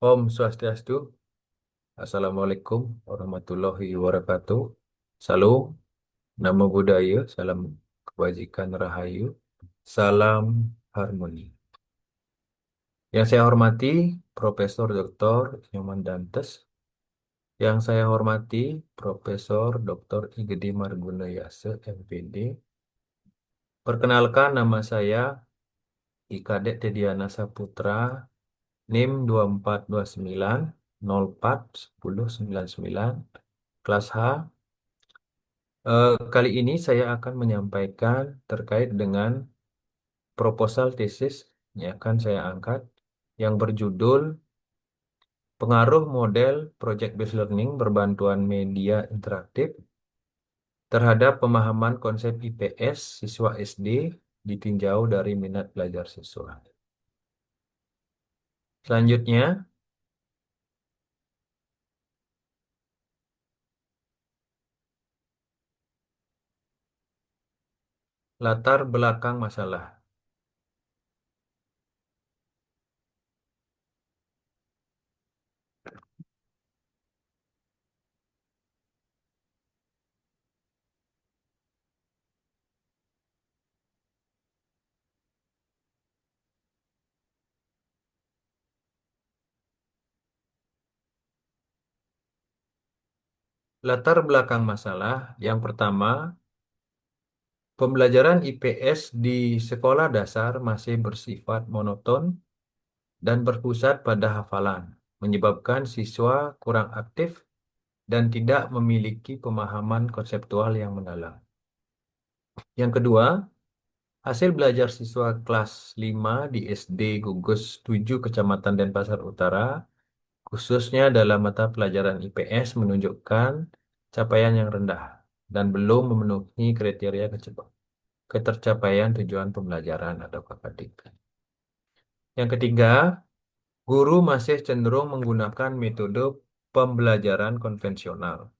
Om Swastiastu, Assalamualaikum warahmatullahi wabarakatuh. Salam, Namo Buddhaya, salam kebajikan rahayu, salam harmoni. Yang saya hormati, Profesor Dr. Nyoman Dantes. Yang saya hormati, Profesor Dr. Igede Marguna Yase, MPD. Perkenalkan nama saya Ikadek Tediana Saputra, NIM 2429 04 10 99, kelas H. Kali ini saya akan menyampaikan terkait dengan proposal tesis yang akan saya angkat yang berjudul Pengaruh Model Project Based Learning Berbantuan Media Interaktif terhadap pemahaman konsep IPS siswa SD ditinjau dari minat belajar siswa. Selanjutnya, latar belakang masalah. Latar belakang masalah yang pertama, pembelajaran IPS di sekolah dasar masih bersifat monoton dan berpusat pada hafalan, menyebabkan siswa kurang aktif dan tidak memiliki pemahaman konseptual yang mendalam. Yang kedua, hasil belajar siswa kelas 5 di SD Gugus 7 Kecamatan Denpasar Utara, khususnya dalam mata pelajaran IPS menunjukkan capaian yang rendah dan belum memenuhi kriteria ketercapaian tujuan pembelajaran atau KKDK. Yang ketiga, guru masih cenderung menggunakan metode pembelajaran konvensional,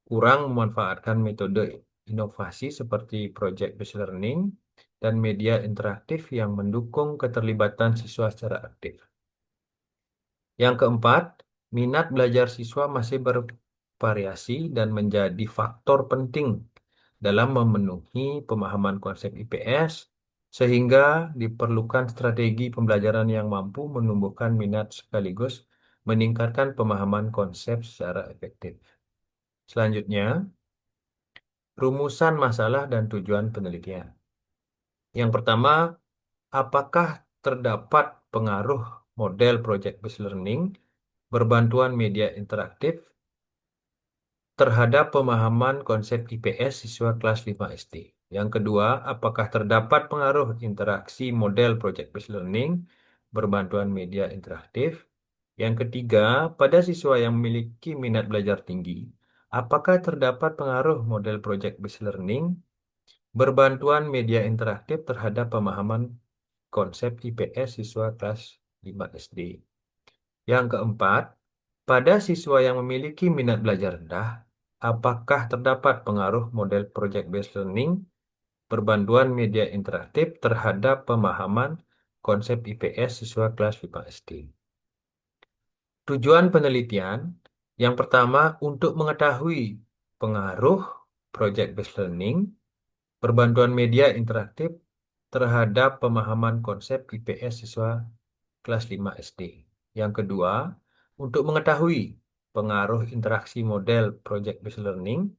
kurang memanfaatkan metode inovasi seperti project based learning dan media interaktif yang mendukung keterlibatan siswa secara aktif. Yang keempat, minat belajar siswa masih bervariasi dan menjadi faktor penting dalam memenuhi pemahaman konsep IPS, sehingga diperlukan strategi pembelajaran yang mampu menumbuhkan minat sekaligus meningkatkan pemahaman konsep secara efektif. Selanjutnya, rumusan masalah dan tujuan penelitian. Yang pertama, apakah terdapat pengaruh model project based learning berbantuan media interaktif terhadap pemahaman konsep IPS siswa kelas 5 SD? Yang kedua, apakah terdapat pengaruh interaksi model project based learning berbantuan media interaktif? Yang ketiga, pada siswa yang memiliki minat belajar tinggi, apakah terdapat pengaruh model project based learning berbantuan media interaktif terhadap pemahaman konsep IPS siswa kelas 5 SD? Yang keempat, pada siswa yang memiliki minat belajar rendah, apakah terdapat pengaruh model project based learning berbantuan media interaktif terhadap pemahaman konsep IPS siswa kelas 5 SD? Tujuan penelitian yang pertama untuk mengetahui pengaruh project based learning berbantuan media interaktif terhadap pemahaman konsep IPS siswa kelas 5 SD. Yang kedua, untuk mengetahui pengaruh interaksi model project based learning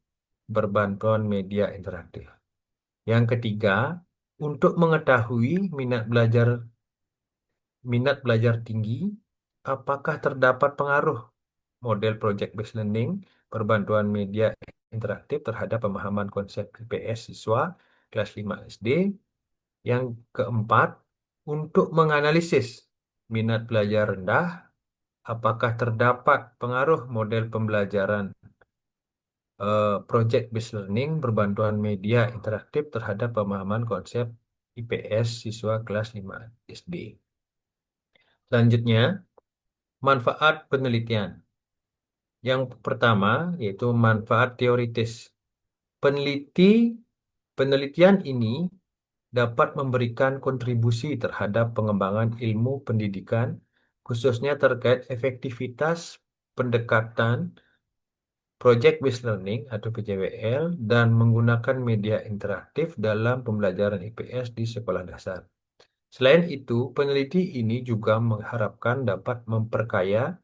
berbantuan media interaktif. Yang ketiga, untuk mengetahui minat belajar tinggi, apakah terdapat pengaruh model project based learning berbantuan media interaktif terhadap pemahaman konsep IPS siswa kelas 5 SD. Yang keempat, untuk menganalisis minat belajar rendah, apakah terdapat pengaruh model pembelajaran project based learning berbantuan media interaktif terhadap pemahaman konsep IPS siswa kelas 5 SD. Selanjutnya, manfaat penelitian. Yang pertama yaitu manfaat teoritis. Peneliti Penelitian ini dapat memberikan kontribusi terhadap pengembangan ilmu pendidikan khususnya terkait efektivitas pendekatan Project Based Learning atau PJBL dan menggunakan media interaktif dalam pembelajaran IPS di sekolah dasar. Selain itu, peneliti ini juga mengharapkan dapat memperkaya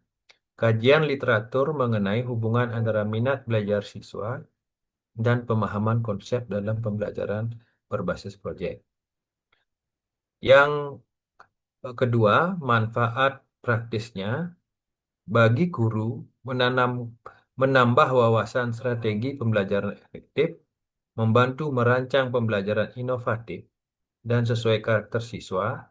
kajian literatur mengenai hubungan antara minat belajar siswa dan pemahaman konsep dalam pembelajaran berbasis proyek. Yang kedua, manfaat praktisnya bagi guru menambah wawasan strategi pembelajaran efektif, membantu merancang pembelajaran inovatif dan sesuai karakter siswa.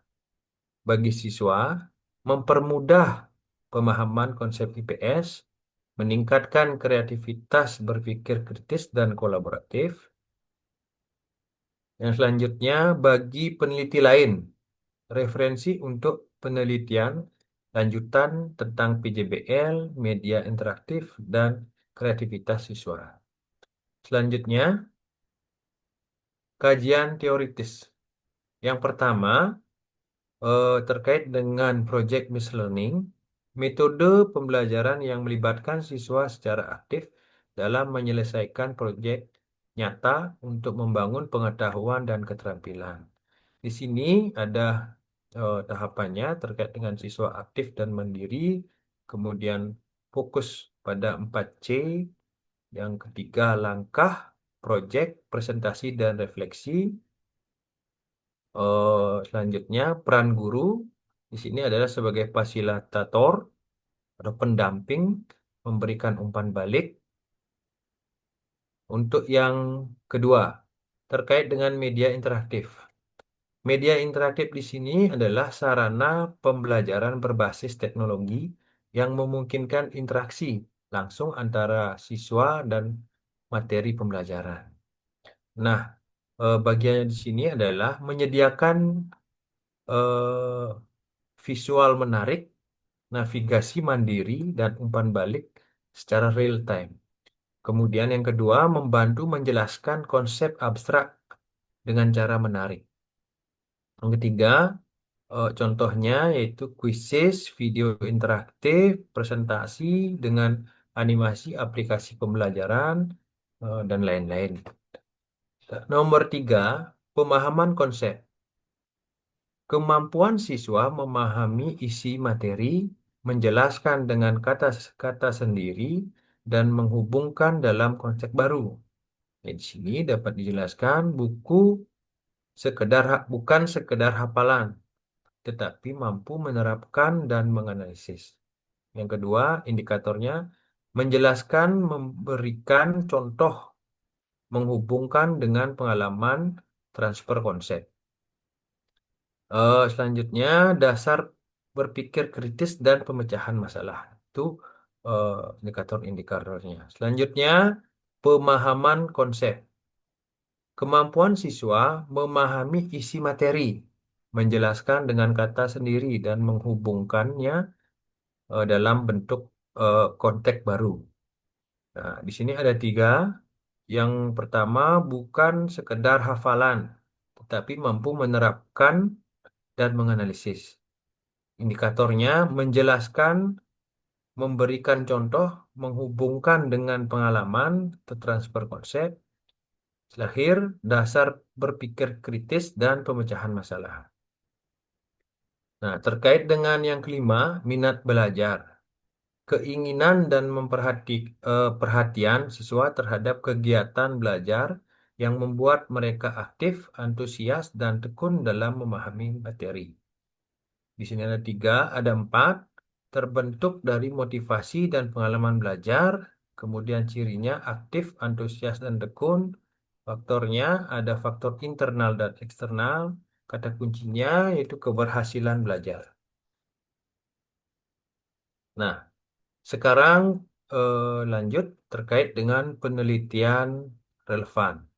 Bagi siswa, mempermudah pemahaman konsep IPS, meningkatkan kreativitas berpikir kritis dan kolaboratif. Yang selanjutnya, bagi peneliti lain, referensi untuk penelitian lanjutan tentang PJBL, media interaktif, dan kreativitas siswa. Selanjutnya, kajian teoritis. Yang pertama, terkait dengan Project Based Learning, metode pembelajaran yang melibatkan siswa secara aktif dalam menyelesaikan proyek nyata untuk membangun pengetahuan dan keterampilan. Di sini ada tahapannya terkait dengan siswa aktif dan mandiri, kemudian fokus pada 4C, yang ketiga langkah, proyek, presentasi, dan refleksi. Selanjutnya, peran guru di sini adalah sebagai fasilitator atau pendamping, memberikan umpan balik. Untuk yang kedua, terkait dengan media interaktif. Media interaktif di sini adalah sarana pembelajaran berbasis teknologi yang memungkinkan interaksi langsung antara siswa dan materi pembelajaran. Nah, bagian di sini adalah menyediakan eh, visual menarik, navigasi mandiri, dan umpan balik secara real time. Kemudian yang kedua, membantu menjelaskan konsep abstrak dengan cara menarik. Yang ketiga, contohnya yaitu quizzes, video interaktif, presentasi dengan animasi aplikasi pembelajaran, dan lain-lain. Nomor tiga, pemahaman konsep. Kemampuan siswa memahami isi materi, menjelaskan dengan kata-kata sendiri, dan menghubungkan dalam konsep baru. Di sini dapat dijelaskan buku bukan sekedar hafalan, tetapi mampu menerapkan dan menganalisis. Yang kedua, indikatornya menjelaskan, memberikan contoh, menghubungkan dengan pengalaman, transfer konsep. Selanjutnya, dasar berpikir kritis dan pemecahan masalah. Itu eh, indikator-indikatornya. Selanjutnya, pemahaman konsep. Kemampuan siswa memahami isi materi, menjelaskan dengan kata sendiri dan menghubungkannya dalam bentuk konteks baru. Nah, di sini ada tiga. Yang pertama, bukan sekedar hafalan, tetapi mampu menerapkan dan menganalisis. Indikatornya menjelaskan, memberikan contoh, menghubungkan dengan pengalaman, atau transfer konsep, terakhir dasar berpikir kritis dan pemecahan masalah. Nah, terkait dengan yang kelima, minat belajar. Keinginan dan perhatian siswa terhadap kegiatan belajar yang membuat mereka aktif, antusias, dan tekun dalam memahami materi. Di sini ada tiga, ada empat, terbentuk dari motivasi dan pengalaman belajar, kemudian cirinya aktif, antusias, dan tekun. Faktornya ada faktor internal dan eksternal, kata kuncinya yaitu keberhasilan belajar. Nah, sekarang lanjut terkait dengan penelitian relevan.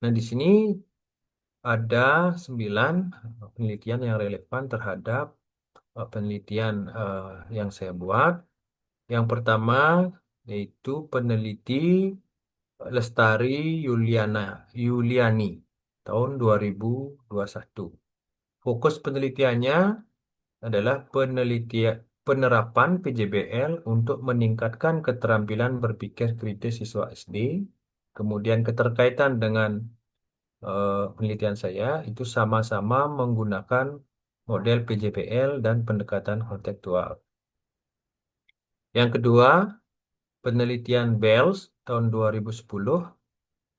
Nah, di sini ada 9 penelitian yang relevan terhadap penelitian yang saya buat. Yang pertama yaitu peneliti Lestari Yuliani tahun 2021. Fokus penelitiannya adalah penerapan PJBL untuk meningkatkan keterampilan berpikir kritis siswa SD. Kemudian keterkaitan dengan penelitian saya itu sama-sama menggunakan model PJBL dan pendekatan kontekstual. Yang kedua, penelitian Bells tahun 2010,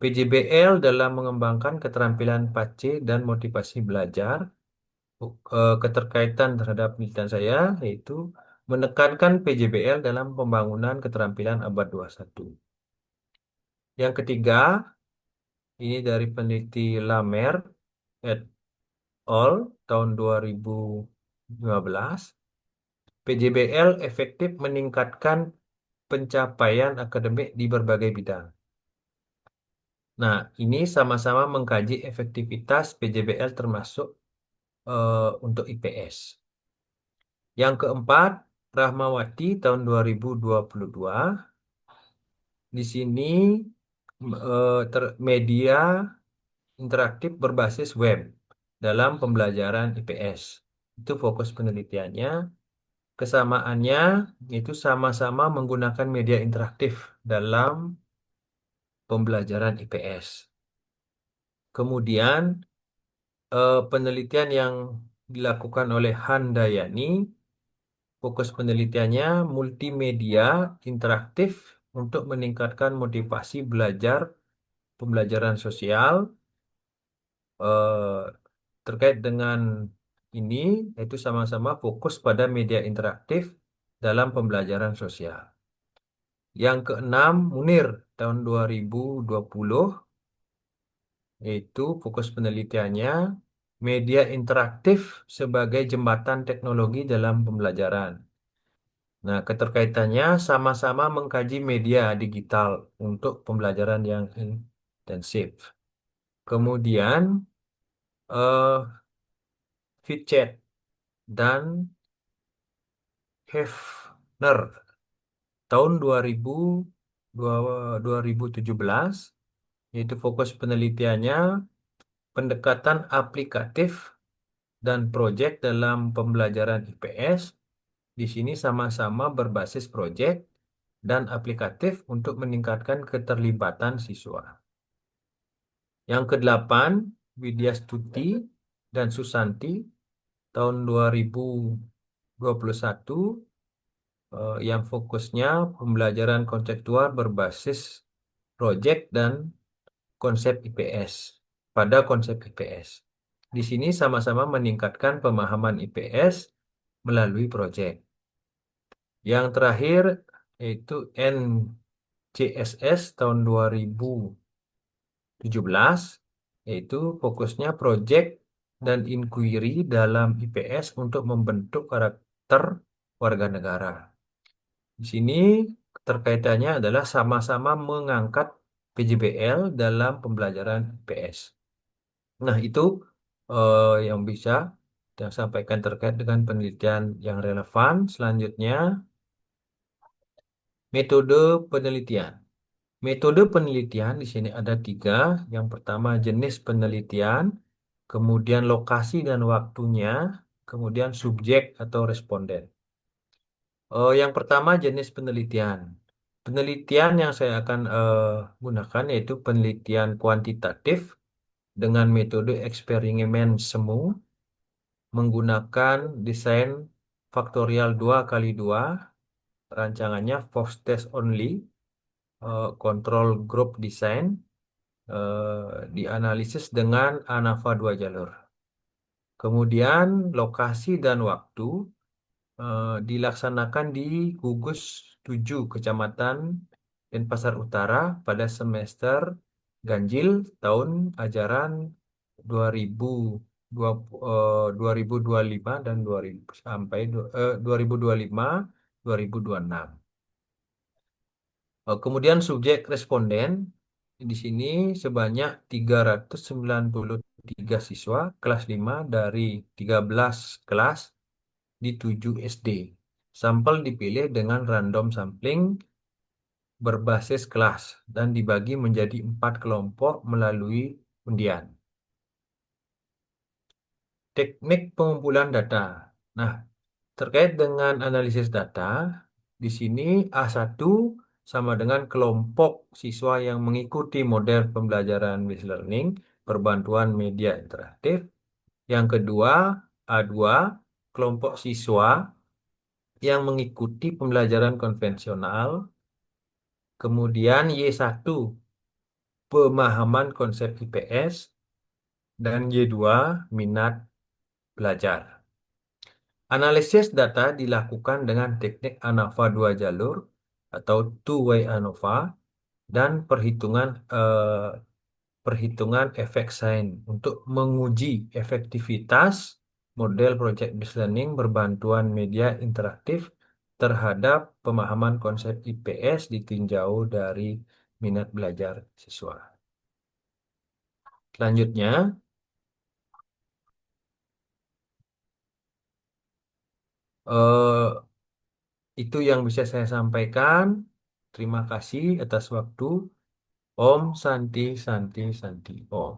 PJBL dalam mengembangkan keterampilan PACE dan motivasi belajar. Keterkaitan terhadap penelitian saya yaitu menekankan PJBL dalam pembangunan keterampilan abad 21. Yang ketiga, ini dari peneliti Lamer et al. Tahun 2015. PJBL efektif meningkatkan pencapaian akademik di berbagai bidang. Nah, ini sama-sama mengkaji efektivitas PJBL termasuk untuk IPS. Yang keempat, Rahmawati tahun 2022. Di sini media interaktif berbasis web dalam pembelajaran IPS. Itu fokus penelitiannya. Kesamaannya itu sama-sama menggunakan media interaktif dalam pembelajaran IPS. Kemudian penelitian yang dilakukan oleh Handayani, fokus penelitiannya multimedia interaktif untuk meningkatkan motivasi belajar pembelajaran sosial. eh, Terkait dengan ini, itu sama-sama fokus pada media interaktif dalam pembelajaran sosial. Yang keenam, Munir tahun 2020, yaitu fokus penelitiannya media interaktif sebagai jembatan teknologi dalam pembelajaran. Nah, keterkaitannya sama-sama mengkaji media digital untuk pembelajaran yang intensif. Kemudian, Fitchet dan Hefner tahun 2017, yaitu fokus penelitiannya pendekatan aplikatif dan proyek dalam pembelajaran IPS. Di sini sama-sama berbasis proyek dan aplikatif untuk meningkatkan keterlibatan siswa. Yang kedelapan, Widya Stuti dan Susanti tahun 2021, yang fokusnya pembelajaran konseptual berbasis proyek dan konsep IPS pada konsep IPS. Di sini sama-sama meningkatkan pemahaman IPS melalui proyek. Yang terakhir yaitu NCSS tahun 2017, yaitu fokusnya proyek dan inquiry dalam IPS untuk membentuk karakter warga negara. Di sini keterkaitannya adalah sama-sama mengangkat PJBL dalam pembelajaran IPS. Nah, itu yang bisa saya sampaikan terkait dengan penelitian yang relevan. Selanjutnya, metode penelitian. Metode penelitian di sini ada tiga. Yang pertama, jenis penelitian, kemudian lokasi dan waktunya, kemudian subjek atau responden. Yang pertama, jenis penelitian. Penelitian yang saya akan gunakan yaitu penelitian kuantitatif dengan metode eksperimen semu menggunakan desain faktorial 2 kali 2, rancangannya Fox Test Only, control group design, dianalisis dengan ANAVA 2 jalur. Kemudian lokasi dan waktu dilaksanakan di Gugus 7 Kecamatan Denpasar Utara pada semester ganjil tahun ajaran 2025 dan 2000 sampai 2025 2026. Kemudian subjek responden di sini sebanyak 393 siswa kelas 5 dari 13 kelas di 7 SD. Sampel dipilih dengan random sampling berbasis kelas dan dibagi menjadi 4 kelompok melalui undian. Teknik pengumpulan data. Nah, Terkait dengan analisis data, di sini A1 sama dengan kelompok siswa yang mengikuti model pembelajaran based learning berbantuan media interaktif. Yang kedua, A2, kelompok siswa yang mengikuti pembelajaran konvensional. Kemudian Y1, pemahaman konsep IPS. Dan Y2, minat belajar. Analisis data dilakukan dengan teknik ANOVA dua jalur atau two-way ANOVA dan perhitungan efek sign untuk menguji efektivitas model project based learning berbantuan media interaktif terhadap pemahaman konsep IPS ditinjau dari minat belajar siswa. Selanjutnya, eh, itu yang bisa saya sampaikan. Terima kasih atas waktu. Om Santi Santi Santi Om.